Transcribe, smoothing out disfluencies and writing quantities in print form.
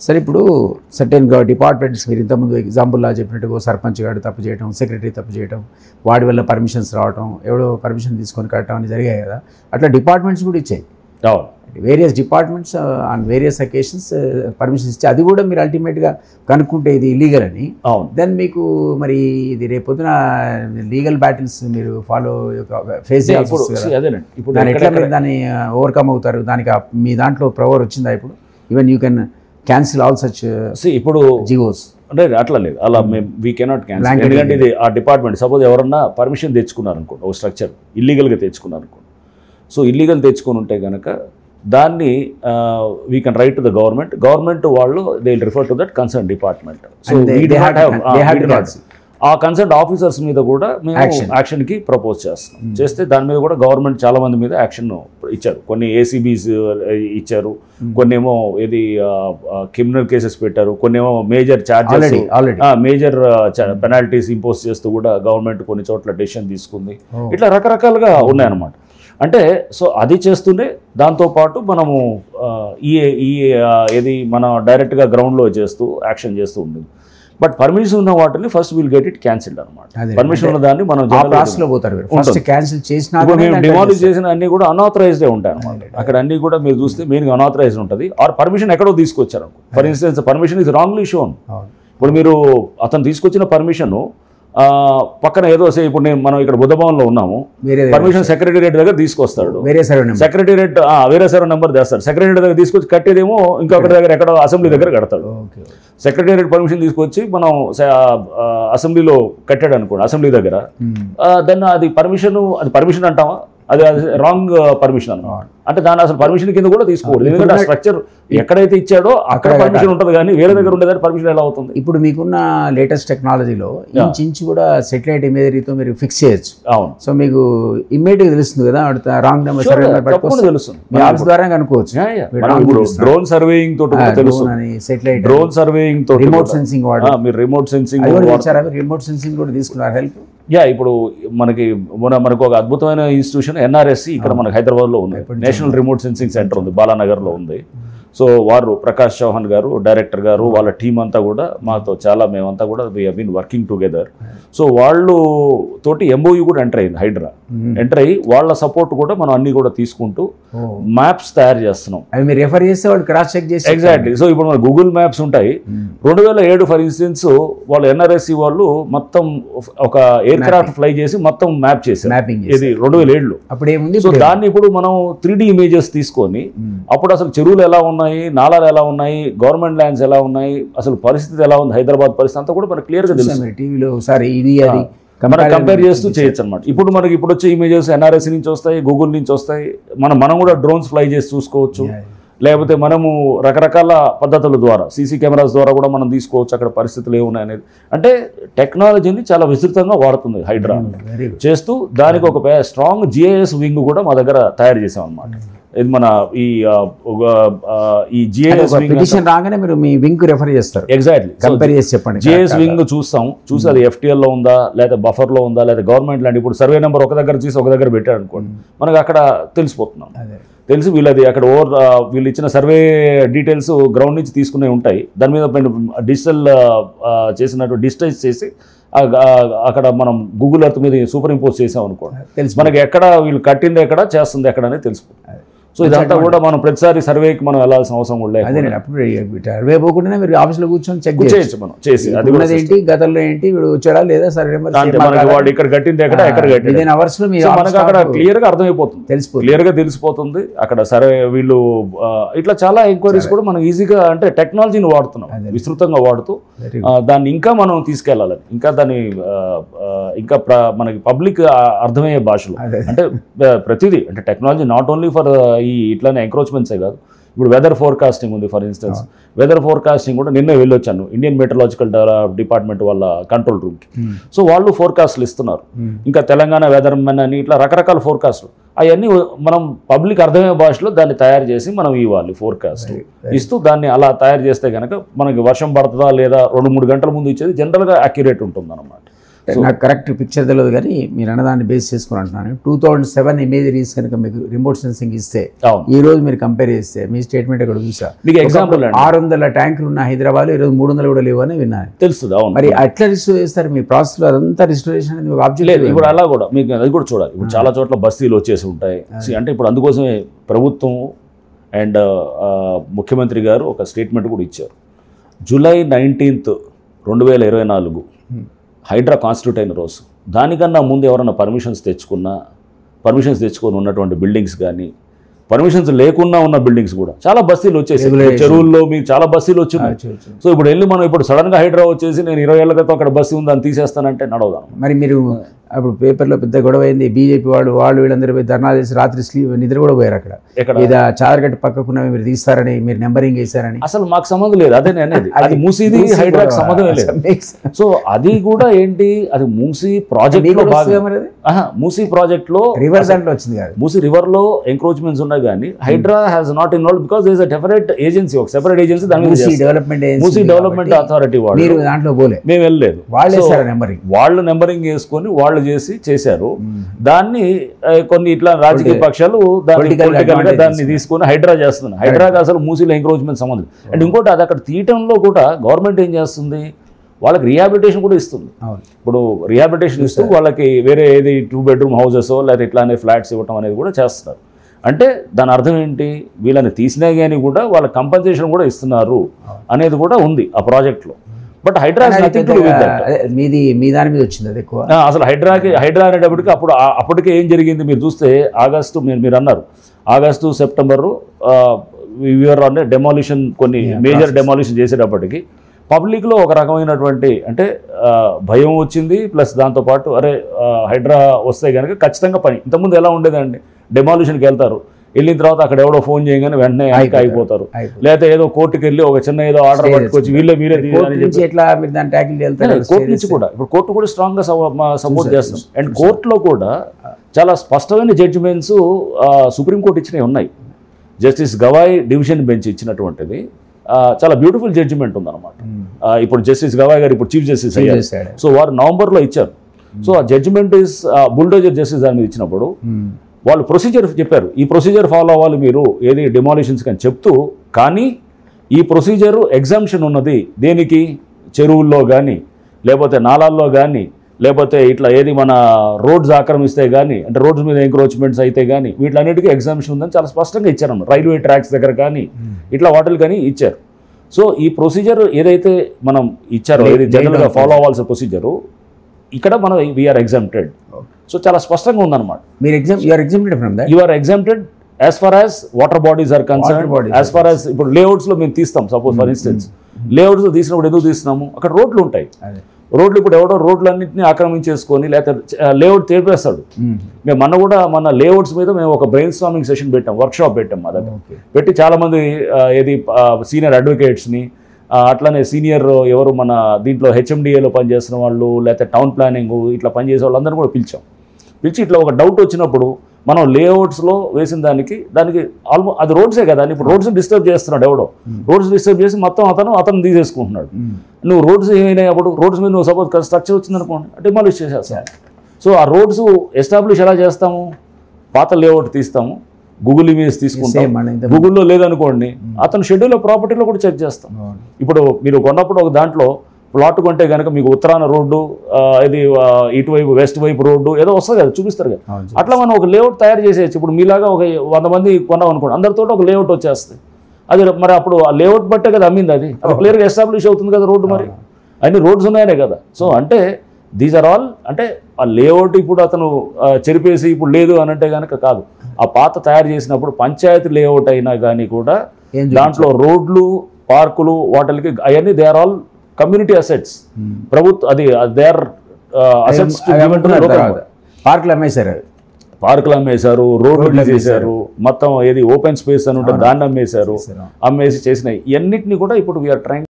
సరే ఇప్పుడు certain departments మీరు ఇంతకుముందు ఎగ్జాంపుల్లా చెప్పినట్టుగా సర్పంచ్ గారు తప్పు చేయడం, సెక్రటరీ తప్పు చేయడం, వాడి వల్ల పర్మిషన్స్ రావడం, ఎవడో పర్మిషన్ తీసుకొని కట్టడం అని జరిగాయి కదా. అట్లా డిపార్ట్మెంట్స్ కూడా ఇచ్చాయి, various departments on various occasions permissions ఇచ్చి, అది కూడా మీరు అల్టిమేట్గా కనుక్కుంటే ఇది ఇల్లీగల్ అని, దెన్ మీకు మరి ఇది రేపొద్దున లీగల్ బ్యాటిల్స్ మీరు ఫేస్ చేయాల్సి వస్తుంది. దాన్ని ఎట్లా మీరు దాన్ని ఓవర్కమ్ అవుతారు? దానికి మీ దాంట్లో పవర్ వచ్చిందా ఇప్పుడు? Even you can cancel all such ఇప్పుడు జియోస్ అంటే అట్లా లేదు, అలా వీ కెనాట్ క్యాన్సిల్. ఎందుకంటే ఇది ఆ డిపార్ట్మెంట్ సపోజ్ ఎవరన్నా పర్మిషన్ తెచ్చుకున్నారు అనుకోండి, ఒక స్ట్రక్చర్ ఇల్లీగల్గా తెచ్చుకున్నారు అనుకోండి. సో ఇల్లీగల్ తెచ్చుకొని ఉంటే కనుక దాన్ని we can write to the government వాళ్ళు they will refer to that concern department. So ఆ కన్సర్న్ ఆఫీసర్స్ మీద కూడా మేము యాక్షన్కి ప్రపోజ్ చేస్తే దాని మీద కూడా గవర్నమెంట్ చాలా మంది మీద యాక్షన్ ఇచ్చారు. కొన్ని ఏసీబీస్ ఇచ్చారు, కొన్ని ఏమో ఇది క్రిమినల్ కేసెస్ పెట్టారు, కొన్ని ఏమో major charges major penalties impose చేస్తూ కూడా గవర్నమెంట్ కొన్ని చోట్ల డెసిషన్ తీసుకుంది. ఇట్లా రకరకాలుగా ఉన్నాయన్నమాట. అంటే సో అది చేస్తుండే దాంతోపాటు మనము ఏది మన డైరెక్ట్గా గ్రౌండ్లో యాక్షన్ చేస్తూ ఉండేది. బట్ పర్మిషన్ ఉన్న వాటిని first will get it cancelled అనమాట. పర్మిషన్ ఉన్న దాన్ని మనం డిమాలిష్ చేసిన అన్ని కూడా అన్ఆథరైజ్డే ఉంటాయి అనమాట. అక్కడ అన్ని కూడా మీరు చూస్తే మెయిన్గా అన్ఆథరైజ్డ్ ఉంటుంది, ఆర్ పర్మిషన్ ఎక్కడో తీసుకొచ్చారు. For instance permission is wrongly shown. ఇప్పుడు మీరు అతను తీసుకొచ్చిన పర్మిషన్ పక్కన ఏదో ఇప్పుడు మనం ఇక్కడ బుద్ధభవన్లో ఉన్నాము, పర్మిషన్ సెక్రటేరియట్ దగ్గర తీసుకొస్తాడు, సెక్రటేరియట్ వేరే సర్వే నెంబర్ చేస్తాడు, సెక్రటేరియట్ దగ్గర తీసుకొచ్చి కట్టేదేమో ఇంకొకటి దగ్గర ఎక్కడో అసెంబ్లీ దగ్గర కడతాడు. సెక్రటేరియట్ పర్మిషన్ తీసుకొచ్చి మనం అసెంబ్లీలో కట్టాడు అనుకోండి, అసెంబ్లీ దగ్గర, దెన్ అది పర్మిషన్ అంటామా? అది రాంగ్ పర్మిషన్ అన్నమాట. అంటే దాని అసలు పర్మిషన్ కింద కూడా తీసుకోకూడదు, ఎందుకంటే ఆ స్ట్రక్చర్ ఎక్కడైతే ఇచ్చాడో అక్కడ పర్మిషన్ ఉంటుంది, కానీ వేరే దగ్గర ఉండేదాన్ని పర్మిషన్ ఎలా అవుతుంది? ఇప్పుడు మీకున్న లేటెస్ట్ టెక్నాలజీలో ఇంచు కూడా సెటిలైట్ ఇమేజరీతో మీరు ఫిక్స్ చేయొచ్చు. అవును. సో మీకు ఇమ్మీడియట్గా తెలుస్తుంది కదా, రాంగ్ నెంబర్ తెలుస్తుంది, మీ ఆఫీస్ ద్వారా కనుక్కోవచ్చు. డ్రోన్ సర్వేయింగ్ తోటి తెలుస్తుంది, సెటిలైట్ డ్రోన్ సర్వేయింగ్ తోటి, రిమోట్ సెన్సింగ్ మీరు రిమోట్ సెన్సింగ్ రిమోట్ సెన్సింగ్ కూడా తీసుకున్నారు హెల్ప్. ఇప్పుడు మనకు ఒక అద్భుతమైన ఇన్స్టిట్యూషన్ ఎన్ఆర్ఎస్సి ఇక్కడ మనకు హైదరాబాద్లో ఉంది, నేషనల్ రిమోట్ సెన్సింగ్ సెంటర్ ఉంది, బాలానగర్లో ఉంది. సో వారు ప్రకాష్ చౌహాన్ గారు డైరెక్టర్ గారు వాళ్ళ టీం అంతా కూడా మాతో మేమంతా కూడా we have been working together. So వాళ్ళు తోటి ఎంఓయూ కూడా ఎంటర్ అయింది, హైడ్రా ఎంటర్ అయ్యి వాళ్ళ సపోర్ట్ కూడా మనం అన్ని కూడా తీసుకుంటూ మ్యాప్స్ తయారు చేస్తున్నాం. రెఫర్ చేస్తే వాళ్ళు క్రాస్ చెక్ చేసి ఎగ్జాక్ట్లీ. సో ఇప్పుడు మన గూగుల్ మ్యాప్స్ ఉంటాయి. 2007 ఫర్ ఇన్స్టెన్స్ వాళ్ళు ఎన్ఆర్ఎస్సి వాళ్ళు మొత్తం ఒక ఎయిర్ క్రాఫ్ట్ ఫ్లై చేసి మొత్తం మ్యాప్ చేశారు, ఇది 2007లో. అప్పుడు ఏముంది, సో దాన్ని ఇప్పుడు మనం 3D ఇమేజెస్ తీసుకొని అప్పుడు అసలు చెరువులు ఎలా ఉన్నాయి, నాలాలు ఎలా ఉన్నాయి, గవర్నమెంట్ ల్యాండ్స్ ఎలా ఉన్నాయి, అసలు పరిస్థితి ఎలా ఉంది, హైదరాబాద్ పరిస్థితి అంతా కూడా మనకు క్లియర్గా తెలుస్తుంది. టీవీలో ఒకసారి ఇది అది మనం కంపేర్ చేస్తూ చేయొచ్చు అనమాట. ఇప్పుడు మనకి ఇప్పుడు వచ్చే ఇమేజెస్ ఎన్ఆర్ఎస్సి నుంచి వస్తాయి, గూగుల్ నుంచి వస్తాయి, మనం కూడా డ్రోన్స్ ఫ్లై చేసి చూసుకోవచ్చు. లేకపోతే మనము రకరకాల పద్ధతుల ద్వారా సీసీ కెమెరాస్ ద్వారా కూడా మనం తీసుకోవచ్చు అక్కడ పరిస్థితులు ఏమున్నాయనేది. అంటే టెక్నాలజీని చాలా విస్తృతంగా వాడుతుంది హైడ్రా చేస్తూ. దానికి ఒక స్ట్రాంగ్ జిఐఎస్ వింగ్ కూడా మా దగ్గర తయారు చేసాం అనమాట. ఇది మన ఈ జిఐఎస్ వింగ్ రాగానే మీరు మీ వింగ్ రెఫర్ చేస్తారు. ఎగ్జాక్ట్లీ, కంపేర్ చేసి చెప్పండి. జిఐఎస్ వింగ్ చూసి అది FTL-లో ఉందా, లేదా బఫర్లో ఉందా, లేదా గవర్నమెంట్ ల్యాండ్. ఇప్పుడు సర్వే నెంబర్ ఒక దగ్గర చూసి ఒక దగ్గర పెట్టాడు అనుకోండి, మనకు అక్కడ తెలిసిపోతున్నాం. తెలిసి వీళ్ళది అక్కడ వీళ్ళు ఇచ్చిన సర్వే డీటెయిల్స్ గ్రౌండ్ నుంచి తీసుకునే ఉంటాయి. దాని మీద డిజిటల్ చేసినట్టు డిజిటైజ్ చేసి అక్కడ మనం గూగుల్ ఎర్త్ మీద సూపర్ ఇంపోజ్ చేసాం అనుకోండి, మనకి ఎక్కడ వీళ్ళు కట్టింది ఎక్కడ చేస్తుంది ఎక్కడ అనేది తెలిసిపోతుంది. సో ఇదంతా కూడా మనం ప్రతిసారి సర్వేకి మనం వెళ్ళాల్సిన అవసరం కూడా లేదు. అదే అప్పుడు సర్వే పోకుండా మీరు ఆఫీస్లో కూర్చొని చెక్ చేయొచ్చు. మనం చేసి అది ఉన్నది ఏంటి, గతంలో ఏంటి, వీడు వచ్చాడా లేదా, సర్వే వాడు ఇక్కడ కట్టింది ఎక్కడ కట్టింది అవర్స్లో మనకు అక్కడ క్లియర్గా అర్థమైపోతుంది, క్లియర్గా తెలిసిపోతుంది అక్కడ సర్వే. వీళ్ళు ఇట్లా చాలా ఎంక్వైరీస్ కూడా మనం ఈజీగా, అంటే టెక్నాలజీని వాడుతున్నాం విస్తృతంగా వాడుతూ దాన్ని ఇంకా మనం తీసుకెళ్ళాలి, ఇంకా దాన్ని ఇంకా మనకి పబ్లిక్ అర్థమయ్యే భాషలో. అంటే ప్రతిదీ అంటే టెక్నాలజీ నాట్ ఓన్లీ ఫర్ ఈ ఇట్లానే ఎంక్రోచ్మెంట్సే కాదు. ఇప్పుడు వెదర్ ఫోర్కాస్టింగ్ ఉంది ఫర్ ఇన్స్టెన్స్, వెదర్ ఫోర్కాస్టింగ్ కూడా నిన్న వెళ్ళొచ్చాను ఇండియన్ మెట్రలాజికల్ డిపార్ట్మెంట్ వాళ్ళ కంట్రోల్ రూమ్కి. సో వాళ్ళు ఫోర్కాస్ట్లు ఇస్తున్నారు, ఇంకా తెలంగాణ వెదర్ మెన్ అని ఇట్లా రకరకాల ఫోర్కాస్ట్లు. అవన్నీ మనం పబ్లిక్ అర్థమయ్యే భాషలో దాన్ని తయారు చేసి మనం ఇవ్వాలి, ఫోర్కాస్ట్ ఇస్తూ దాన్ని అలా తయారు చేస్తే కనుక మనకి వర్షం పడుతుందా లేదా 2-3 గంటల ముందు ఇచ్చేది జనరల్గా అక్యురేట్ ఉంటుంది అన్నమాట. నాకు కరెక్ట్ పిక్చర్ తెలియదు కానీ మీరు అన్నదాన్ని బేస్ చేసుకుని అంటున్నాను. 2007 ఇమేజరీస్ కనుక మీకు రిమోట్ సెన్సింగ్ ఇస్తే ఈ రోజు మీరు కంపేర్ చేస్తే మీ స్టేట్మెంట్ ఇక్కడ చూసా. మీకు ఎగ్జాంపుల్ 600 ట్యాంకులు ఉన్న హైదరాబాద్ ఈరోజు 300 కూడా లేవు అని విన్నాను. తెలుస్తుంది. అవును. మరి అట్లా రిస్టోర్ చేస్తారు మీ ప్రాసెస్లో? అదంతా రిస్టోరేషన్ అనేది ఒక ఆబ్జెక్ట్ లేదు. ఇప్పుడు అలా కూడా మీకు అది కూడా చూడాలి. ఇప్పుడు చాలా చోట్ల బస్తీలు వచ్చేసి ఉంటాయి. అంటే ఇప్పుడు అందుకోసమే ప్రభుత్వం అండ్ ముఖ్యమంత్రి గారు ఒక స్టేట్మెంట్ కూడా ఇచ్చారు. జూలై 19, 2024 హైడ్రా కాన్స్టిట్యూట్ అయిన రోజు. దానికన్నా ముందు ఎవరైనా పర్మిషన్స్ తెచ్చుకొని ఉన్నటువంటి బిల్డింగ్స్ కానీ, పర్మిషన్స్ లేకుండా ఉన్న బిల్డింగ్స్ కూడా చాలా బస్తీలు వచ్చేసి, చెరువుల్లో మీకు చాలా బస్తీలు వచ్చినాయి. సో ఇప్పుడు వెళ్ళి మనం ఇప్పుడు సడన్గా హైడ్రా వచ్చేసి నేను 20 ఏళ్ల క్రితం అక్కడ బస్తీ ఉందని తీసేస్తానంటే నడవదాం. మరి మీరు అప్పుడు పేపర్లో పెద్ద గొడవ అయింది. బీజేపీ వాళ్ళు వీళ్ళందరూ పోయి ధర్నా చేసి రాత్రి నిద్ర కూడా పోయారు అక్కడ. లేదా చాదరగట్టు పక్కకున్నవి మీరు తీస్తారని, మీరు నెంబరింగ్ వేశారని. అసలు మాకు సంబంధం లేదు. అదే అనేది అది మూసీది హైడ్రాకి సంబంధం లేదు. సో అది కూడా ఏంటి, అది మూసీ ప్రాజెక్ట్ లో మూసీ ప్రాజెక్ట్ లో రివర్ దాంట్లో వచ్చింది కాదు. మూసీ రివర్ లో ఎంక్రోచ్మెంట్స్ ఉన్నాయి కానీ Hydraa has not involved because there is a definite agency, ఒక సెపరేట్ ఏజెన్సీ. దాని మూసీ డెవలప్మెంట్ అథారిటీ వాళ్ళు దాంట్లో పోలే, మేము వెళ్ళలేదు. వాళ్ళు నెంబరింగ్ వేసుకొని వాళ్ళు చేశారు. దాన్ని కొన్ని ఇట్లా రాజకీయ పక్షాలు దాన్ని తీసుకొని హైడ్రా చేస్తున్నారు. హైడ్రాకి అసలు మూసీలో ఎంక్రోచ్మెంట్ సంబంధం. అండ్ ఇంకోటి అది అక్కడ తీయటంలో కూడా గవర్నమెంట్ ఏం చేస్తుంది, వాళ్ళకి రిహాబిలిటేషన్ కూడా ఇస్తుంది. ఇప్పుడు రిహాబిలిటేషన్ ఇస్తూ వాళ్ళకి వేరే ఏది 2 bedroom హౌసెస్ లేదా ఇట్లానే ఫ్లాట్స్ ఇవ్వటం అనేది కూడా చేస్తున్నారు. అంటే దాని అర్థం ఏంటి, వీళ్ళని తీసినా కానీ కూడా వాళ్ళ కంపెన్సేషన్ కూడా ఇస్తున్నారు అనేది కూడా ఉంది ఆ ప్రాజెక్ట్లో. బట్ హైడ్రా మీ దాని మీద వచ్చింది అది ఎక్కువ. అసలు హైడ్రా అనేటప్పటికి అప్పటికే ఏం జరిగింది మీరు చూస్తే, ఆగస్టు మీరు అన్నారు ఆగస్టు సెప్టెంబరు డెమాలిషన్, కొన్ని మేజర్ డెమాలిషన్ చేసేటప్పటికి పబ్లిక్లో ఒక రకమైనటువంటి అంటే భయం వచ్చింది. ప్లస్ దాంతోపాటు అరే హైడ్రా వస్తే కనుక ఖచ్చితంగా పని. ఇంతకుముందు ఎలా ఉండేదండి, డెమాలిషన్కి వెళ్తారు, వెళ్ళిన తర్వాత అక్కడ ఎవడో ఫోన్ చేయగానే వెంటనే అయిపోతారు. లేకపోతే ఏదో కోర్టుకి వెళ్ళి ఒక చిన్న ఏదో ఆర్డర్ పట్టుకొచ్చి మీరే కోర్టు నుంచి కూడా ఇప్పుడు కోర్టు కూడా స్ట్రాంగ్ గా సపోర్ట్ చేస్తాం. అండ్ కోర్టులో కూడా చాలా స్పష్టమైన జడ్జిమెంట్స్ సుప్రీంకోర్టు ఇచ్చినవి ఉన్నాయి. జస్టిస్ గవాయ్ డివిజన్ బెంచ్ ఇచ్చినటువంటిది చాలా బ్యూటిఫుల్ జడ్జిమెంట్ ఉందన్నమాట. ఇప్పుడు జస్టిస్ గవాయ్ గారు ఇప్పుడు చీఫ్ జస్టిస్ అయ్యారు. సో వారు నవంబర్లో ఇచ్చారు. సో ఆ జడ్జిమెంట్ ఇస్ బుల్డోజర్ జస్టిస్ దాని మీద ఇచ్చినప్పుడు వాళ్ళు ప్రొసీజర్ చెప్పారు. ఈ ప్రొసీజర్ ఫాలో అవ్వాలి మీరు ఏది డెమాలిషన్స్ కానీ చెప్తూ, కానీ ఈ ప్రొసీజర్ ఎగ్జామ్షన్ ఉన్నది దేనికి, చెరువుల్లో కానీ లేకపోతే నాలాల్లో కానీ లేకపోతే ఇట్లా ఏది మన రోడ్స్ ఆక్రమిస్తే కానీ, అంటే రోడ్స్ మీద ఎంక్రోచ్మెంట్స్ అయితే కానీ వీటిలన్నిటికీ ఎగ్జామ్షన్ ఉందని చాలా స్పష్టంగా ఇచ్చారన్నమాట. రైల్వే ట్రాక్స్ దగ్గర కానీ ఇట్లా వాటిల్ కానీ ఇచ్చారు. సో ఈ ప్రొసీజర్ ఏదైతే మనం ఇచ్చారో, ఏది జనరల్గా ఫాలో అవ్వాల్సిన ప్రొసీజరు, ఇక్కడ మనం వీఆర్ ఎగ్జామ్టెడ్. సో చాలా స్పష్టంగా ఉందన్నమాట. You are exempted as far as water bodies are concern, as far as ఇప్పుడు లేఅవుట్స్లో మేము తీస్తాం. సపోజ్ ఫర్ ఇన్స్టెన్స్ లేఅవుట్స్లో తీసినప్పుడు ఎందుకు తీస్తున్నాము, అక్కడ రోడ్లు ఉంటాయి. రోడ్లు ఇప్పుడు ఎవడో రోడ్లన్నింటినీ ఆక్రమించేసుకొని లేకపోతే లేఅవుట్ తేపేస్తాడు. మేము మన లేఅవుట్స్ మీద మేము ఒక బ్రెయిన్ స్టార్మింగ్ సెషన్ పెట్టాం, వర్క్షాప్ పెట్టాం. మా దగ్గర పెట్టి చాలామంది ఏది సీనియర్ అడ్వకేట్స్ని, అట్లానే సీనియర్ ఎవరు మన దీంట్లో హెచ్ఎండిఏలో పనిచేస్తున్న వాళ్ళు లేకపోతే టౌన్ ప్లానింగ్ ఇట్లా పనిచేసే వాళ్ళందరూ కూడా పిలిచి ఇట్లా ఒక డౌట్ వచ్చినప్పుడు మనం లేఅవుట్స్లో వేసిన దానికి ఆల్మోస్ట్ అది రోడ్సే కదా, ఇప్పుడు రోడ్స్ని డిస్టర్బ్ చేస్తున్నాడు ఎవడో, రోడ్స్ డిస్టర్బ్ చేసి మొత్తం అతను తీసేసుకుంటున్నాడు. నువ్వు రోడ్స్ ఏమైనాయప్పుడు రోడ్స్ మీద నువ్వు సపోజ్ స్ట్రక్చర్ వచ్చిందనుకోండి డిమాలిష్ చేసేస్తాను. సో ఆ రోడ్స్ ఎస్టాబ్లిష్ ఎలా చేస్తాము, పాత లేఅవుట్ తీస్తాము, గూగుల్ ఇమేజ్ తీసుకుంటాం, గూగుల్లో లేదనుకోండి అతను షెడ్యూల్ ఆఫ్ ప్రాపర్టీలో కూడా చెక్ చేస్తాం. ఇప్పుడు మీరు కొన్నప్పుడు ఒక దాంట్లో ప్లాట్ కొంటే కనుక మీకు ఉత్తరాన రోడ్డు, ఇది ఇటువైపు వెస్ట్ వైపు రోడ్డు ఏదో వస్తుంది కదా, చూపిస్తారు కదా. అట్లా మనం ఒక లేఅవుట్ తయారు చేసేయచ్చు. ఇప్పుడు మీలాగా ఒక 100 మంది కొన్నాం అనుకోండి, అందరితో ఒక లేఅవుట్ వచ్చేస్తుంది. అది మరి అప్పుడు ఆ లేఅవుట్ బట్టే కదా అమ్మింది, అది క్లియర్గా ఎస్టాబ్లిష్ అవుతుంది కదా రోడ్డు. మరి అన్ని రోడ్స్ ఉన్నాయనే కదా. సో అంటే దీస్ ఆర్ ఆల్, అంటే ఆ లేఅవుట్ ఇప్పుడు అతను చెరిపేసి ఇప్పుడు లేదు అని అంటే కనుక కాదు. ఆ పాత తయారు చేసినప్పుడు పంచాయతీ లేఅవుట్ అయినా కానీ కూడా దాంట్లో రోడ్లు, పార్కులు, వాటికి అవన్నీ they are all community assets. ప్రభుత్వం అది దే ఆర్ అసెట్స్. పార్కులు అమ్మేశారు, రోడ్లు చేశారు, మొత్తం ఏది ఓపెన్ స్పేస్ అని ఉంటే దాన్ని అమ్మేశారు, అమ్మేసి చేసినాయి. ఇవన్నిటిని కూడా ఇప్పుడు వీఆర్ ట్రైంగ్